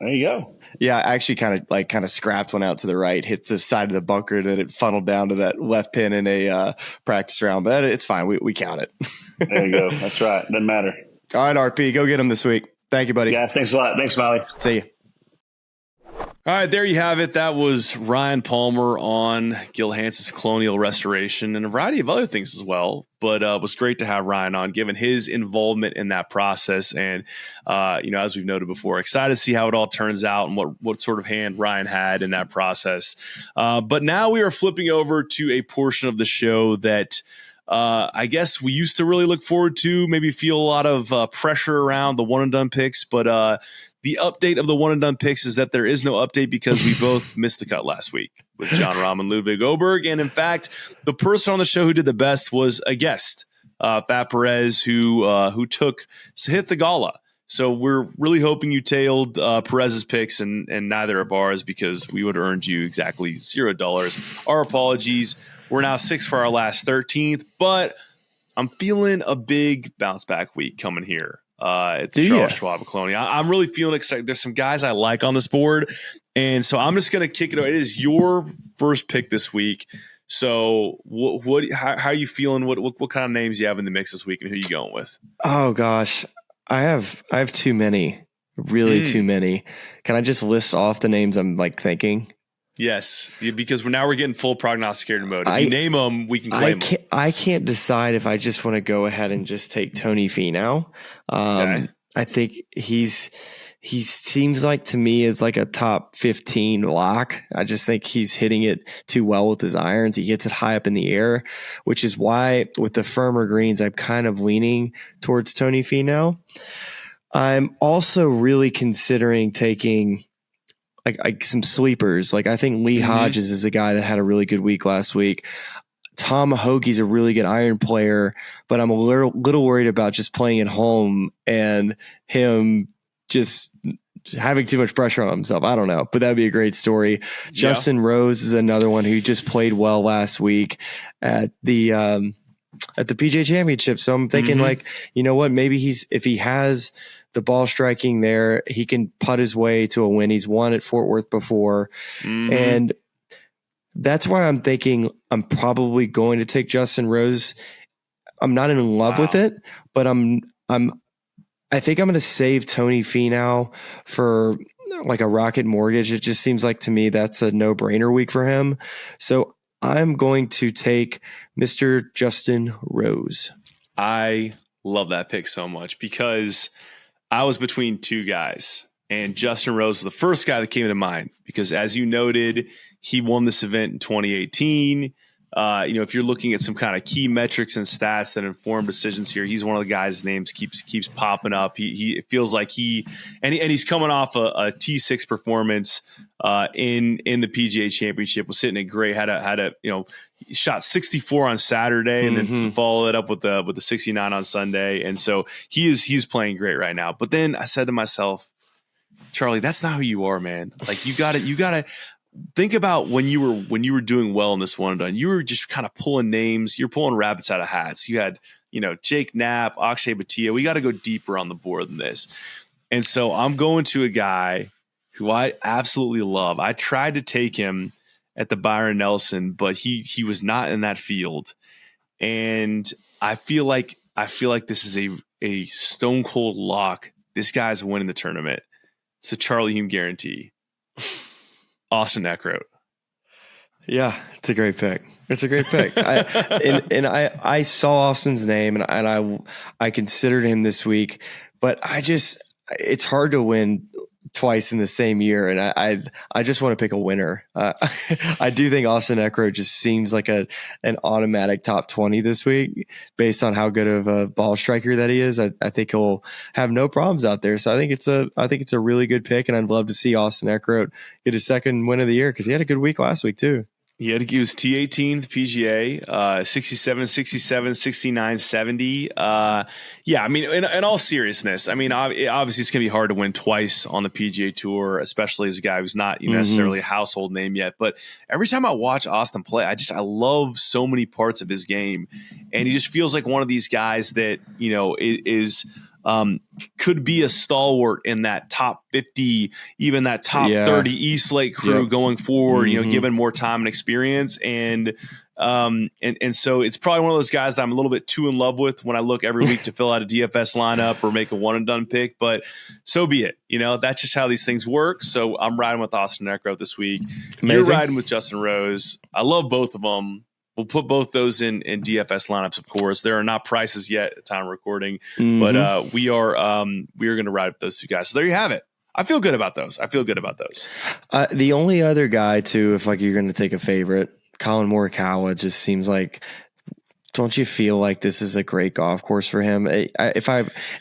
There you go. Yeah, I actually kind of scrapped one out to the right, hit the side of the bunker, then it funneled down to that left pin in a practice round. But it's fine. We count it. There you go. That's right. Doesn't matter. All right, RP, go get him this week. Thank you, buddy. Guys, thanks a lot. Thanks, Smylie. See you. All right, there you have it. That was Ryan Palmer on Gil Hanse's Colonial Restoration and a variety of other things as well. But it was great to have Ryan on, given his involvement in that process. And, as we've noted before, excited to see how it all turns out and what sort of hand Ryan had in that process. But now we are flipping over to a portion of the show that I guess we used to really look forward to, maybe feel a lot of pressure around the one-and-done picks. But the update of the one-and-done picks is that there is no update because we both missed the cut last week with John Rahm and Ludwig Oberg. And in fact, the person on the show who did the best was a guest, Fat Perez, who took Sahith Theegala. So we're really hoping you tailed Perez's picks and neither of ours, because we would have earned you exactly $0. Our apologies. We're now 6 for our last 13th, but I'm feeling a big bounce back week coming here. At the Charles Schwab Colonial. I'm really feeling excited. There's some guys I like on this board, and so I'm just going to kick it over. It is your first pick this week. So how are you feeling? What kind of names you have in the mix this week, and who you going with? Oh gosh, I have too many, really too many. Can I just list off the names I'm thinking? Yes, because we're getting full prognosticator mode. If you name them, we can claim them. I can't decide if I just want to go ahead and just take Tony Finau. Okay. I think he seems like to me is like a top 15 lock. I just think he's hitting it too well with his irons. He hits it high up in the air, which is why with the firmer greens, I'm kind of leaning towards Tony Finau. I'm also really considering taking like some sleepers. I think Lee Hodges is a guy that had a really good week last week. Tom Hoagie's a really good iron player, but I'm a little worried about just playing at home and him just having too much pressure on himself. I don't know, but that'd be a great story. Yeah. Justin Rose is another one who just played well last week at the PGA Championship. So I'm thinking you know what, maybe if he has the ball striking there. He can putt his way to a win. He's won at Fort Worth before. And that's why I'm thinking I'm probably going to take Justin Rose. I'm not in love with it, but I think I'm going to save Tony Finau for like a Rocket Mortgage. It just seems like to me that's a no-brainer week for him. So I'm going to take Mr. Justin Rose. I love that pick so much because I was between two guys, and Justin Rose is the first guy that came to mind because, as you noted, he won this event in 2018. If you're looking at some kind of key metrics and stats that inform decisions here, he's one of the guys' names keeps popping up. It feels like he's coming off a T6 performance in the PGA Championship. Was sitting at great, had a he shot 64 on Saturday and then followed it up with the 69 on Sunday, and so he's playing great right now. But then I said to myself, Charlie, that's not who you are, man. Like you gotta. Think about when you were doing well in this one and done. You were just kind of pulling names. You're pulling rabbits out of hats. You had, Jake Knapp, Akshay Bhatia. We got to go deeper on the board than this. And so I'm going to a guy who I absolutely love. I tried to take him at the Byron Nelson, but he was not in that field. And I feel like this is a stone cold lock. This guy's winning the tournament. It's a Charlie Hulme guarantee. Austin Eckroat. Yeah, it's a great pick. It's a great pick. I saw Austin's name and I considered him this week, but it's hard to win twice in the same year. And I just want to pick a winner. I do think Austin Eckroat just seems like an automatic top 20 this week based on how good of a ball striker that he is. I think he'll have no problems out there. So I think it's a really good pick, and I'd love to see Austin Eckroat get his second win of the year because he had a good week last week too. He was T18, the PGA, 67, 67, 69, 70. Yeah, I mean, in all seriousness, I mean, obviously it's going to be hard to win twice on the PGA Tour, especially as a guy who's not necessarily a household name yet. But every time I watch Austin play, I love so many parts of his game. And he just feels like one of these guys that, is could be a stalwart in that top 50, even that top 30 East Lake crew going forward, given more time and experience. And so it's probably one of those guys that I'm a little bit too in love with when I look every week to fill out a DFS lineup or make a one and done pick, but so be it. That's just how these things work. So I'm riding with Austin Eckroat this week. Amazing. You're riding with Justin Rose. I love both of them. We'll put both those in DFS lineups, of course. There are not prices yet at the time of recording, but we are going to ride with those two guys. So there you have it. I feel good about those. The only other guy, too, if you're going to take a favorite, Colin Morikawa just seems like. Don't you feel like this is a great golf course for him? If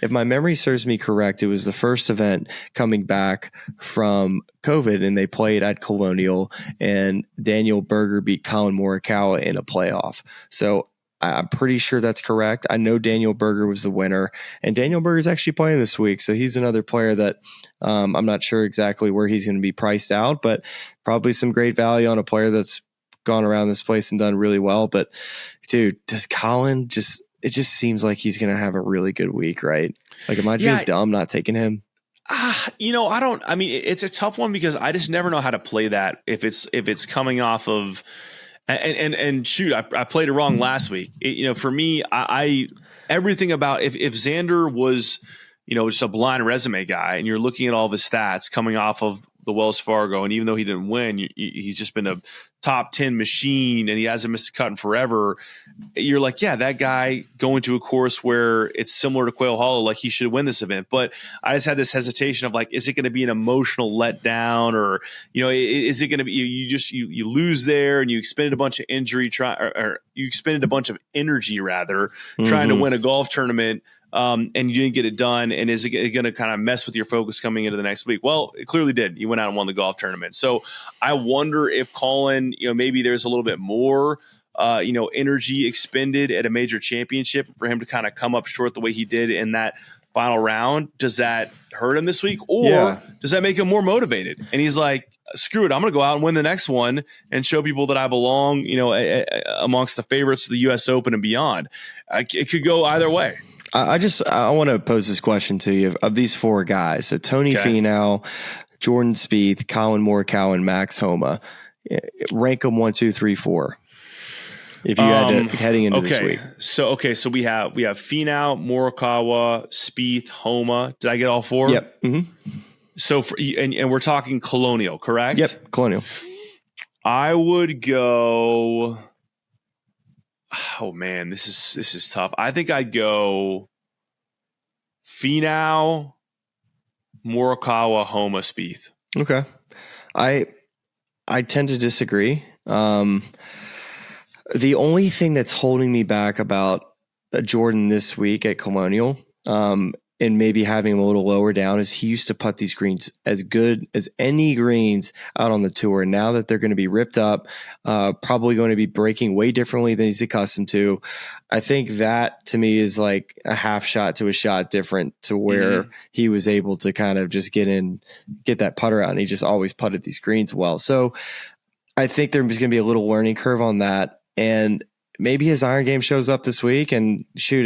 my memory serves me correct, it was the first event coming back from COVID, and they played at Colonial, and Daniel Berger beat Colin Morikawa in a playoff. So I'm pretty sure that's correct. I know Daniel Berger was the winner, and Daniel Berger is actually playing this week. So he's another player that I'm not sure exactly where he's going to be priced out, but probably some great value on a player that's gone around this place and done really well. But dude, does Colin it just seems like he's going to have a really good week, right? Am I just dumb not taking him? It's a tough one because I just never know how to play that. If it's coming off of, and shoot, I played it wrong last week. For me, I everything about if Xander was, just a blind resume guy and you're looking at all of his stats coming off of the Wells Fargo, and even though he didn't win, he's just been a top 10 machine and he hasn't missed a cut in forever. You're like, yeah, that guy going to a course where it's similar to Quail Hollow, he should win this event. But I just had this hesitation of is it going to be an emotional letdown, or, is it going to be, you lose there and you expended a bunch of you expended a bunch of energy rather trying to win a golf tournament. And you didn't get it done. And is it going to kind of mess with your focus coming into the next week? Well, it clearly did. You went out and won the golf tournament. So I wonder if Colin, maybe there's a little bit more, energy expended at a major championship for him to kind of come up short the way he did in that final round. Does that hurt him this week, or does that make him more motivated? And he's like, screw it, I'm going to go out and win the next one and show people that I belong, amongst the favorites of the U.S. Open and beyond. It could go either way. I want to pose this question to you of these four guys. So Tony Finau, Jordan Spieth, Colin Morikawa, and Max Homa. Rank them 1, 2, 3, 4. If you had to, heading into this week. So we have Finau, Morikawa, Spieth, Homa. Did I get all four? Yep. Mm-hmm. So and we're talking Colonial, correct? Yep. Colonial. I would go. Oh man, this is tough. I think I'd go Finau, Morikawa, Homa, Spieth. Okay. I tend to disagree. The only thing that's holding me back about Jordan this week at Colonial, and maybe having him a little lower down, is he used to putt these greens as good as any greens out on the tour. And now that they're going to be ripped up, probably going to be breaking way differently than he's accustomed to. I think that to me is like a half shot to a shot different to where he was able to kind of just get that putter out, and he just always putted these greens well. So I think there's going to be a little learning curve on that. And maybe his iron game shows up this week, and shoot,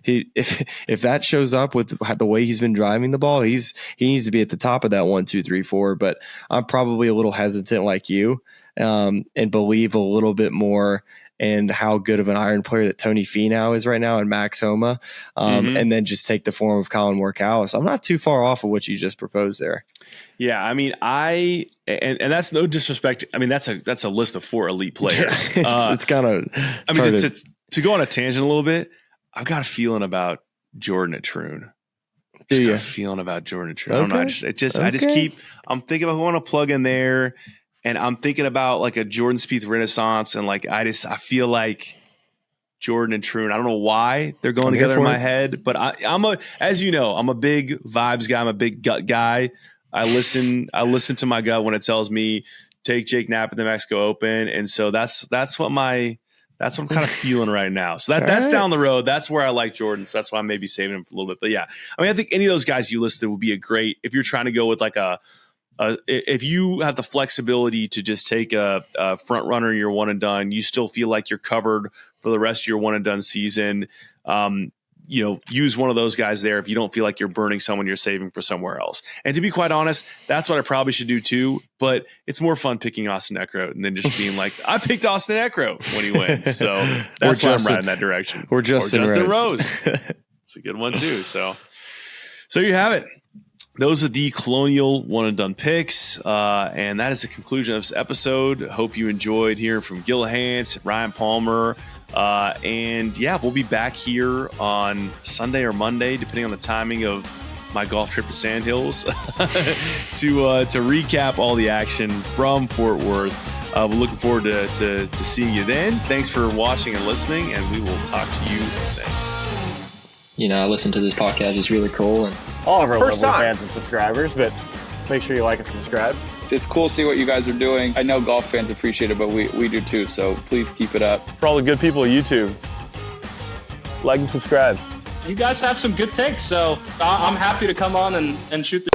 if that shows up with the way he's been driving the ball, he needs to be at the top of that 1, 2, 3, 4. But I'm probably a little hesitant like you, and believe a little bit more in how good of an iron player that Tony Finau is right now, and Max Homa, and then just take the form of Colin Morikawa. So I'm not too far off of what you just proposed there. Yeah, I mean, and that's no disrespect. I mean, that's a list of 4 elite players. It's kind of. I mean, to go on a tangent a little bit, I've got a feeling about Jordan at Troon. Do you? A feeling about Jordan at Troon? Okay. I don't know. I just keep. I'm thinking about who I want to plug in there, and I'm thinking about like a Jordan Spieth renaissance, and like I feel like Jordan and Troon. I don't know why they're going together in my head, but as you know, I'm a big vibes guy. I'm a big gut guy. I listen to my gut when it tells me take Jake Knapp at the Mexico Open, and so that's what I'm kind of feeling right now. So that's down the road. That's where I like Jordan. So that's why I'm maybe saving him for a little bit. But yeah, I mean, I think any of those guys you listed would be a great if you're trying to go with like if you have the flexibility to just take a front runner in your one and done, you still feel like you're covered for the rest of your one and done season. Use one of those guys there if you don't feel like you're burning someone you're saving for somewhere else. And to be quite honest, that's what I probably should do too. But it's more fun picking Austin Eckroat than just being like, I picked Austin Eckroat when he wins. So that's why I'm riding that direction. Or Justin Rose. It's a good one too. So you have it. Those are the Colonial one and done picks. And that is the conclusion of this episode. Hope you enjoyed hearing from Gil Hanse, Ryan Palmer. And yeah, we'll be back here on Sunday or Monday, depending on the timing of my golf trip to Sandhills, to recap all the action from Fort Worth. We're looking forward to seeing you then. Thanks for watching and listening, and we will talk to you then. I listen to this podcast. It's really cool. And all of our lovely fans and subscribers, but make sure you like and subscribe. It's cool to see what you guys are doing. I know golf fans appreciate it, but we do too, so please keep it up. For all the good people of YouTube, like and subscribe. You guys have some good takes, so I'm happy to come on and shoot the